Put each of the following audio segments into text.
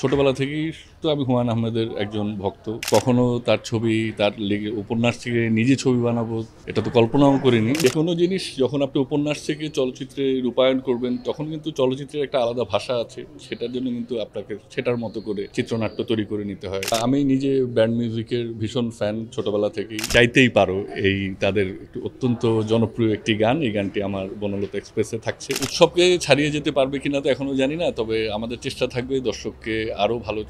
ছোটবেলা থেকেই তো আমি হুমায়ূন আহমেদের একজন ভক্ত। কখনো তার ছবি, তার উপন্যাস থেকে নিজে ছবি বানাবো এটা তো কল্পনাও করিনি। যেকোনো জিনিস যখন আপনি উপন্যাস থেকে চলচ্চিত্রে রূপায়ণ করবেন তখন কিন্তু চলচ্চিত্রের একটা আলাদা ভাষা আছে, সেটার জন্য কিন্তু আপনাকে সেটার মতো করে চিত্রনাট্য তৈরি করে নিতে হয়। আমি নিজে ব্যান্ড মিউজিকের ভীষণ ফ্যান ছোটবেলা থেকেই। চাইতেই পারো এই তাদের অত্যন্ত জনপ্রিয় একটি গান, এই গানটি আমার বনলতা এক্সপ্রেসে থাকছে। উৎসবকে ছাড়িয়ে যেতে পারবে কিনা তো এখনো জানি না, তবে আমাদের চেষ্টা থাকবে দর্শককে আরো ভালো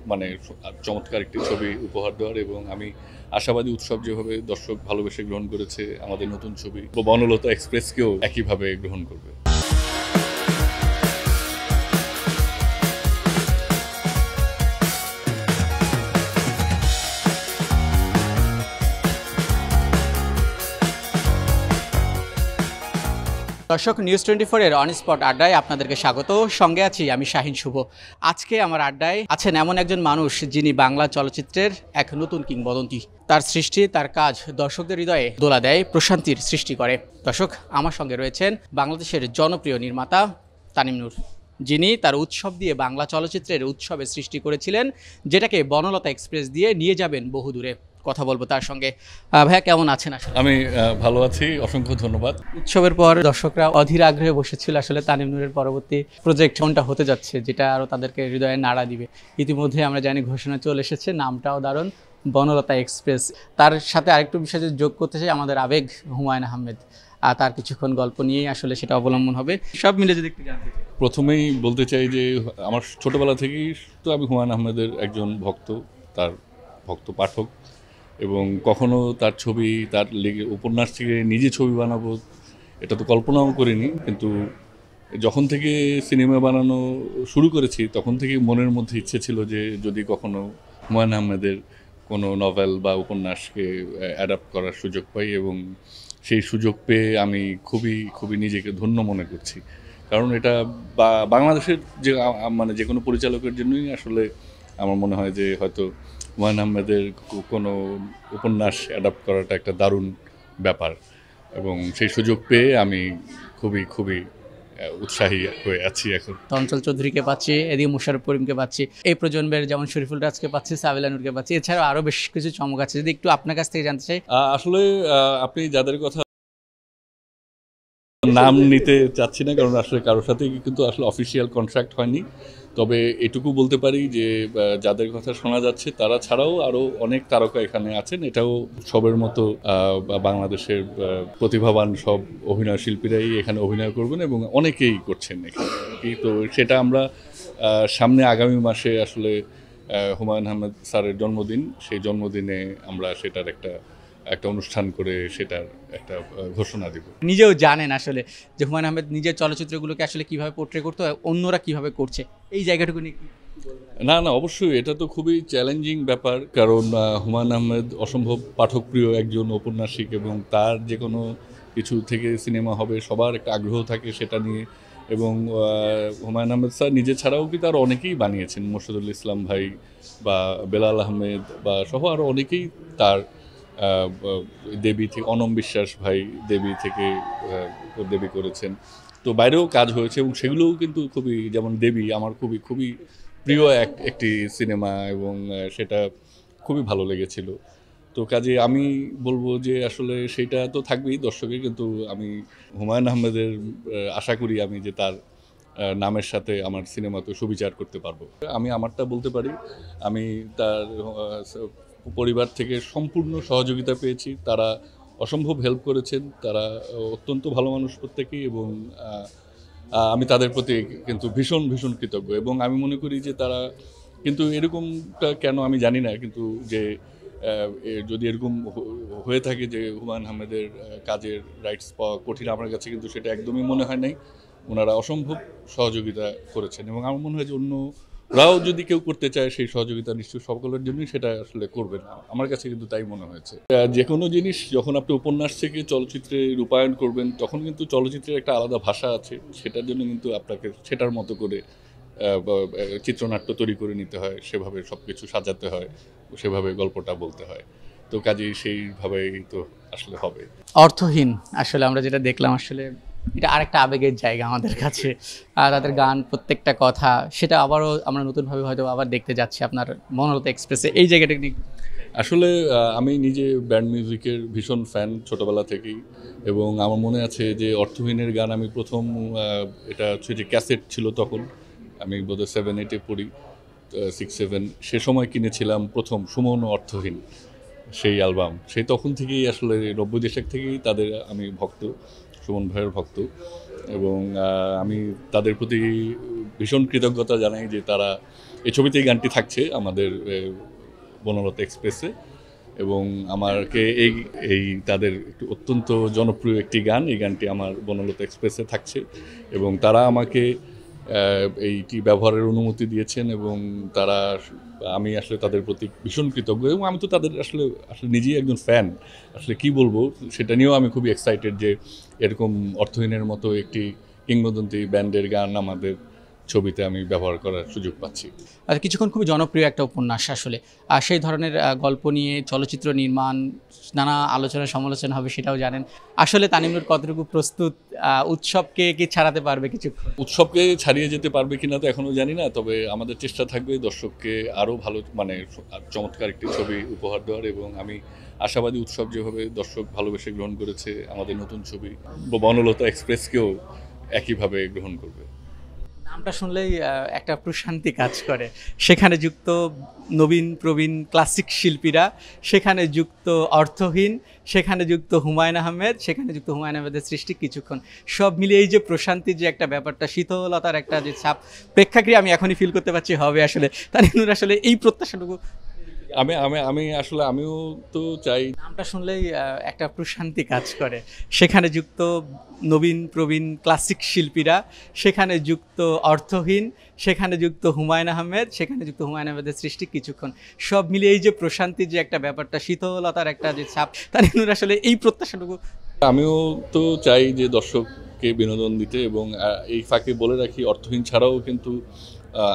চমৎকার একটি ছবি উপহার দেওয়ার, এবং আমি আশাবাদী উৎসব যেভাবে দর্শক ভালোবেসে গ্রহণ করেছে আমাদের নতুন ছবি বনলতা এক্সপ্রেসকেও একইভাবে গ্রহণ করবে। দর্শক, নিউজ 24 এর অন স্পট আড্ডায় আপনাদেরকে স্বাগত। সঙ্গে আছি আমি শাহিন শুভ। আজকে আমার আড্ডায় আছেন এমন একজন মানুষ যিনি বাংলা চলচ্চিত্রের এক নতুন কিংবদন্তি। তার সৃষ্টি, তার কাজ দর্শকদের হৃদয়ে দোলা দেয়, প্রশান্তির সৃষ্টি করে। দর্শক, আমার সঙ্গে রয়েছেন বাংলাদেশের জনপ্রিয় নির্মাতা তানিম নূর, যিনি তার উৎসব দিয়ে বাংলা চলচ্চিত্রের উৎসবের সৃষ্টি করেছিলেন, যেটাকে বনলতা এক্সপ্রেস দিয়ে নিয়ে যাবেন বহুদূরে। কথা বলবো তার সঙ্গে। ভাইয়া, কেমন আছেন? আসলে আমি ভালো আছি, অসংখ্য ধন্যবাদ। উৎসবের পর দর্শকরা অধীর আগ্রহে বসেছিল আসলে তানিম নূরের পরবর্তী প্রজেক্ট কোনটা হতে যাচ্ছে, যেটা আরও তাদেরকে হৃদয়ে নাড়া দিবে। ইতিমধ্যে আমরা জানি ঘোষণা চলে এসেছে, নামটাও দারুণ, বনলতা এক্সপ্রেস। তার সাথে আরেকটু বিষয় যোগ করতে চাই, আমাদের আবেগ হুমায়ূন আহমেদ, আর তার কিছুক্ষণ গল্প নিয়েই আসলে সেটা অবলম্বন হবে। সব মিলে যদি একটু জানতে চাই। প্রথমেই বলতে চাই যে আমার ছোটবেলা থেকেই তো আমি হুমায়ূন আহমেদের একজন ভক্ত, তার ভক্ত পাঠক, এবং কখনো তার ছবি, তার উপন্যাস থেকে নিজে ছবি বানাবো এটা তো কল্পনাও করিনি। কিন্তু যখন থেকে সিনেমা বানানো শুরু করেছি তখন থেকে মনের মধ্যে ইচ্ছে ছিল যে যদি কখনো হুমায়ূন আহমেদের কোনো নভেল বা উপন্যাসকে অ্যাডাপ্ট করার সুযোগ পাই, এবং সেই সুযোগ পেয়ে আমি খুবই খুবই নিজেকে ধন্য মনে করছি। কারণ এটা বাংলাদেশের যে যে কোনো পরিচালকের জন্যই আসলে আমার মনে হয় যে হয়তো হুমায়ূন আহমেদের কোনো উপন্যাস অ্যাডাপ্ট করাটা একটা দারুণ ব্যাপার, এবং সেই সুযোগ পেয়ে আমি খুবই খুবই উৎসাহী হয়ে আছি। এখন চঞ্চল চৌধুরীকে পাচ্ছি, এদিকে মুশাররফ করিমকে পাচ্ছি, এই প্রজন্মের যেমন শরীফুল রাজকে পাচ্ছি, সাবিলা নূরকে পাচ্ছি, এছাড়াও আরও বেশ কিছু চমক আছে। যদি একটু আপনার কাছ থেকে জানতে চাই। আসলে আপনি যাদের কথা নাম নিতে চাচ্ছি না, কারণ আসলে কারোর সাথে কিন্তু আসলে অফিসিয়াল কন্ট্রাক্ট হয়নি। তবে এটুকু বলতে পারি যে যাদের কথা শোনা যাচ্ছে তারা ছাড়াও আরও অনেক তারকা এখানে আছেন। এটাও সবের মতো বাংলাদেশের প্রতিভাবান সব অভিনয় শিল্পীরাই এখানে অভিনয় করবেন, এবং অনেকেই করছেন এখানে। তো সেটা আমরা সামনে আগামী মাসে আসলে হুমায়ূন আহমেদ স্যারের জন্মদিন, সেই জন্মদিনে আমরা সেটার একটা অনুষ্ঠান করে সেটার একটা ঘোষণা দিব। নিজেও জানেন আসলে যে হুমায়ূন আহমেদ নিজের চলচ্চিত্রগুলোকে আসলে কিভাবে পোর্ট্রে করতে হয়, অন্যরা কিভাবে করছে, এই জায়গাটুকু নিয়ে না না, অবশ্যই এটা তো খুবই চ্যালেঞ্জিং ব্যাপার, কারণ হুমায়ূন আহমেদ অসম্ভব পাঠকপ্রিয় একজন ঔপন্যাসিক, এবং তার যে কোনো কিছু থেকে সিনেমা হবে সবার একটা আগ্রহ থাকে সেটা নিয়ে। এবং হুমায়ূন আহমেদ স্যার নিজে ছাড়াও কি তার অনেকেই বানিয়েছেন, মোর্শেদুল ইসলাম ভাই বা বেলাল আহমেদ বা সহ আরও অনেকেই তার দেবী থেকে অনম বিশ্বাস ভাই দেবী থেকে দেবী করেছেন। তো বাইরেও কাজ হয়েছে, এবং সেগুলোও কিন্তু খুবই, যেমন দেবী আমার খুবই খুবই প্রিয় একটি সিনেমা, এবং সেটা খুবই ভালো লেগেছিল। তো কাজে আমি বলবো যে আসলে সেটা তো থাকবেই দর্শকের, কিন্তু আমি হুমায়ূন আহমেদের আশা করি আমি যে তার নামের সাথে আমার সিনেমাতে সুবিচার করতে পারবো। আমি আমারটা বলতে পারি, আমি তার পরিবার থেকে সম্পূর্ণ সহযোগিতা পেয়েছি। তারা অসম্ভব হেল্প করেছেন, তারা অত্যন্ত ভালো মানুষ প্রত্যেকেই, এবং আমি তাদের প্রতি কিন্তু ভীষণ ভীষণ কৃতজ্ঞ। এবং আমি মনে করি যে তারা কিন্তু এরকমটা কেন আমি জানি না, কিন্তু যে যদি এরকম হয়ে থাকে যে হুমায়ূন আহমেদের কাজের রাইটস পাওয়া কঠিন, আমার কাছে কিন্তু সেটা একদমই মনে হয় নাই। ওনারা অসম্ভব সহযোগিতা করেছেন, এবং আমার মনে হয় যে অন্যরাও যদি কেউ করতে চায় সেই সহযোগিতা নিশ্চয়ই সকলের জন্যই সেটা আসলে করবেন। আমার কাছে কিন্তু তাই মনে হয়েছে। যে কোনো জিনিস যখন আপনি উপন্যাস থেকে চলচ্চিত্রে রূপায়ণ করবেন তখন কিন্তু চলচ্চিত্রের একটা আলাদা ভাষা আছে, সেটার জন্য কিন্তু আপনাকে সেটার মতো করে চিত্রনাট্য তৈরি করে নিতে হয়, সেভাবে সব কিছু সাজাতে হয়, সেভাবে গল্পটা বলতে হয়। তো কাজেই সেইভাবেই তো আসলে হবে। অর্থহীন আসলে আমরা যেটা দেখলাম, আসলে এটা আরেকটা আবেগের জায়গা আমাদের কাছে। আর তাদের গান প্রত্যেকটা কথা সেটা আবারও আমরা নতুনভাবে হয়তো আবার দেখতে যাচ্ছি আপনার বনলতা এক্সপ্রেসে এই জায়গাটা নিয়ে। আসলে আমি নিজে ব্যান্ড মিউজিকের ভীষণ ফ্যান ছোটবেলা থেকেই, এবং আমার মনে আছে যে অর্থহীনের গান আমি প্রথম এটা হচ্ছে যে ক্যাসেট ছিল তখন, আমি বোধহয় 7-8-এ পড়ি, 6-7 সে সময় কিনেছিলাম প্রথম সুমন ও অর্থহীন সেই অ্যালবাম। সেই তখন থেকেই আসলে 90 দশক থেকেই তাদের আমি ভক্ত, সুমন ভাইয়ের ভক্ত, এবং আমি তাদের প্রতি ভীষণ কৃতজ্ঞতা জানাই যে তারা এই ছবিতেই গানটি থাকছে আমাদের বনলতা এক্সপ্রেসে, এবং আমাকে এই এই তাদের একটু অত্যন্ত জনপ্রিয় একটি গান, এই গানটি আমার বনলতা এক্সপ্রেসে থাকছে, এবং তারা আমাকে এইটি ব্যবহারের অনুমতি দিয়েছেন, এবং তারা আমি আসলে তাদের প্রতি ভীষণ কৃতজ্ঞ, এবং আমি তো তাদের আসলে আসলে নিজেই একজন ফ্যান। আসলে কি বলবো, সেটা নিয়েও আমি খুবই এক্সাইটেড যে এরকম অর্থহীনের মতো একটি কিংবদন্তি ব্যান্ডের গান আমাদের ছবিতে আমি ব্যবহার করার সুযোগ পাচ্ছি। আর কিছুক্ষণ খুবই জনপ্রিয় একটা উপন্যাস আসলে। আর সেই ধরনের গল্প নিয়ে চলচ্চিত্র নির্মাণ, নানা আলোচনা সমালোচনা হবে সেটাও জানেন। আসলে তানিমুর কতটুকু প্রস্তুত উৎসবকে কি ছাড়াতে পারবে কিছুক্ষণ? উৎসবকে ছাড়িয়ে যেতে পারবে কিনা তো এখনও জানি না, তবে আমাদের চেষ্টা থাকবে দর্শককে আরও ভালো মানে চমৎকার একটি ছবি উপহার দেওয়ার, এবং আমি আশাবাদী উৎসব যেভাবে দর্শক ভালোবেসে গ্রহণ করেছে আমাদের নতুন ছবি বনলতা এক্সপ্রেসকেও একইভাবে গ্রহণ করবে। নামটা শুনলেই একটা প্রশান্তি কাজ করে। সেখানে যুক্ত নবীন প্রবীণ ক্লাসিক শিল্পীরা, সেখানে যুক্ত অর্থহীন, সেখানে যুক্ত হুমায়ূন আহমেদ, সেখানে যুক্ত হুমায়ূন আহমেদের সৃষ্টি কিছুক্ষণ, সব মিলিয়ে এই যে প্রশান্তির যে একটা ব্যাপারটা, শীতলতার একটা যে ছাপ, প্রেক্ষাগৃহে আমি এখনই ফিল করতে পারছি হবে আসলে। তানিমুর আসলে এই প্রত্যাশাটুকু। আমি আমি আমি আসলে আমিও তো চাই। নামটা শুনলেই একটা প্রশান্তি কাজ করে। সেখানে যুক্ত নবীন প্রবীণ ক্লাসিক শিল্পীরা, সেখানে যুক্ত অর্থহীন, সেখানে যুক্ত হুমায়ূন আহমেদ, সেখানে যুক্ত হুমায়ূন আহমেদের সৃষ্টি কিছুক্ষণ, সব মিলিয়ে এই যে প্রশান্তির যে একটা ব্যাপারটা, শীতলতার একটা যে ছাপ, তানিমুর আসলে এই প্রত্যাশাটুকু। আমিও তো চাই যে দর্শককে বিনোদন দিতে, এবং এই ফাঁকে বলে রাখি অর্থহীন ছাড়াও কিন্তু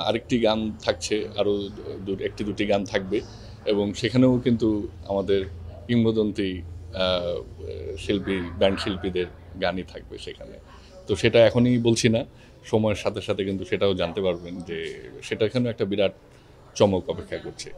আরেকটি গান থাকছে, আরও একটি দুটি গান থাকবে, এবং সেখানেও কিন্তু আমাদের কিংবদন্তি শিল্পী ব্যান্ড শিল্পীদের গানই থাকবে সেখানে। তো সেটা এখনই বলছি না, সময়ের সাথে সাথে কিন্তু সেটাও জানতে পারবেন যে সেটা এখানেও একটা বিরাট চমক অপেক্ষা করছে।